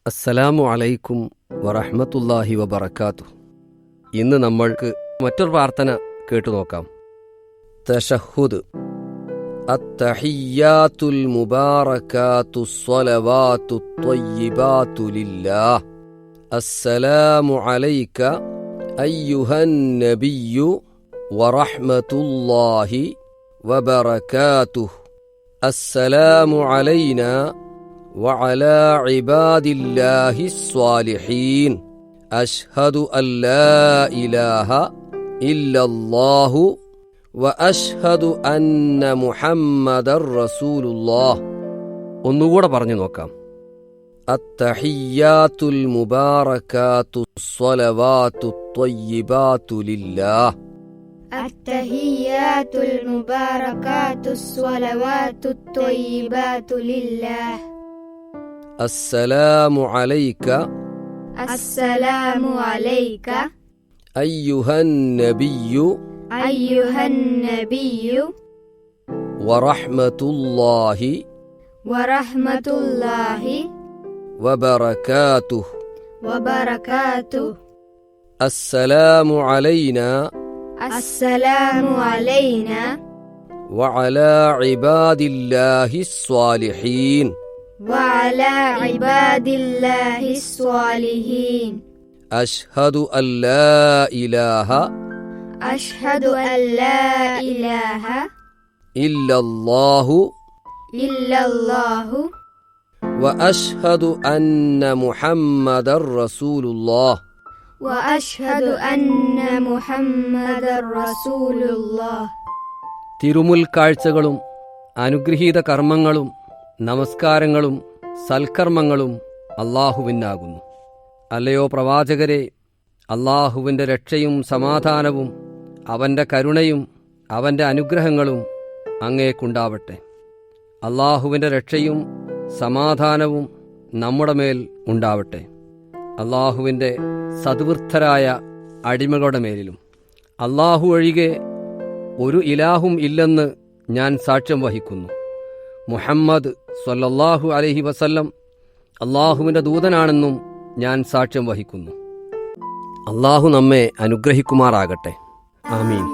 അസ്സലാമു അലൈക്കും വറഹ്മത്തുള്ളാഹി വബറകാതുഹു. ഇന്ന് നമ്മൾക്ക് മറ്റൊരു പ്രാർത്ഥന കേട്ടു നോക്കാം. തശഹുദ്. അത്തഹിയ്യാത്തുൽ മുബാറകാതുസ് സ്വലവാതുത് ത്വയ്യിബാതു ലില്ലാഹ്. അസ്സലാമു അലൈക അയ്യുഹൻ നബിയ്യു വറഹ്മത്തുള്ളാഹി വബറകാതുഹു. അസ്സലാമു അലൈനാ وعلى عباد الله الصالحين أشهد أن لا إله إلا الله وأشهد أن محمد رسول الله. ഒന്നുകൂടെ പറഞ്ഞു നോക്കാം. അത്തഹിയ്യാത്തുൽ മുബാറകാതുസ് സ്വലവാതുത് ത്വയ്യിബാതു ലില്ലാഹ്. അത്തഹിയ്യാത്തുൽ മുബാറകാതുസ് സ്വലവാതുത് ത്വയ്യിബാതു ലില്ലാഹ്. السلام عليك السلام عليك أيها النبي أيها النبي ورحمة الله ورحمة الله وبركاته. وبركاته. السلام علينا السلام علينا وعلى عباد الله الصالحين وعلى عباد الله الصالحين. أشهد أن لا إله أشهد أن لا إله إلا الله إلا الله وأشهد أن محمد رسول الله. وأشهد أن محمد رسول الله. തിരുമുൽ കാഴ്ചകളും അനുഗ്രഹീത കർമ്മങ്ങളും നമസ്കാരങ്ങളും സൽക്കർമ്മങ്ങളും അല്ലാഹുവിനാകുന്നു. അല്ലയോ പ്രവാചകരെ, അല്ലാഹുവിൻ്റെ രക്ഷയും സമാധാനവും അവൻ്റെ കരുണയും അവൻ്റെ അനുഗ്രഹങ്ങളും അങ്ങേക്കുണ്ടാവട്ടെ. അല്ലാഹുവിൻ്റെ രക്ഷയും സമാധാനവും നമ്മുടെ മേൽ ഉണ്ടാവട്ടെ. അല്ലാഹുവിൻ്റെ സദ്വൃദ്ധരായ അടിമകളുടെ മേലിലും. അല്ലാഹു ഒഴികെ ഒരു ഇലാഹും ഇല്ലെന്ന് ഞാൻ സാക്ഷ്യം വഹിക്കുന്നു. മുഹമ്മദ് സ്വല്ലല്ലാഹു അലൈഹി വസല്ലം അല്ലാഹുവിൻ്റെ ദൂതനാണെന്നും ഞാൻ സാക്ഷ്യം വഹിക്കുന്നു. അല്ലാഹു നമ്മെ അനുഗ്രഹിക്കുമാറാകട്ടെ. ആമീൻ.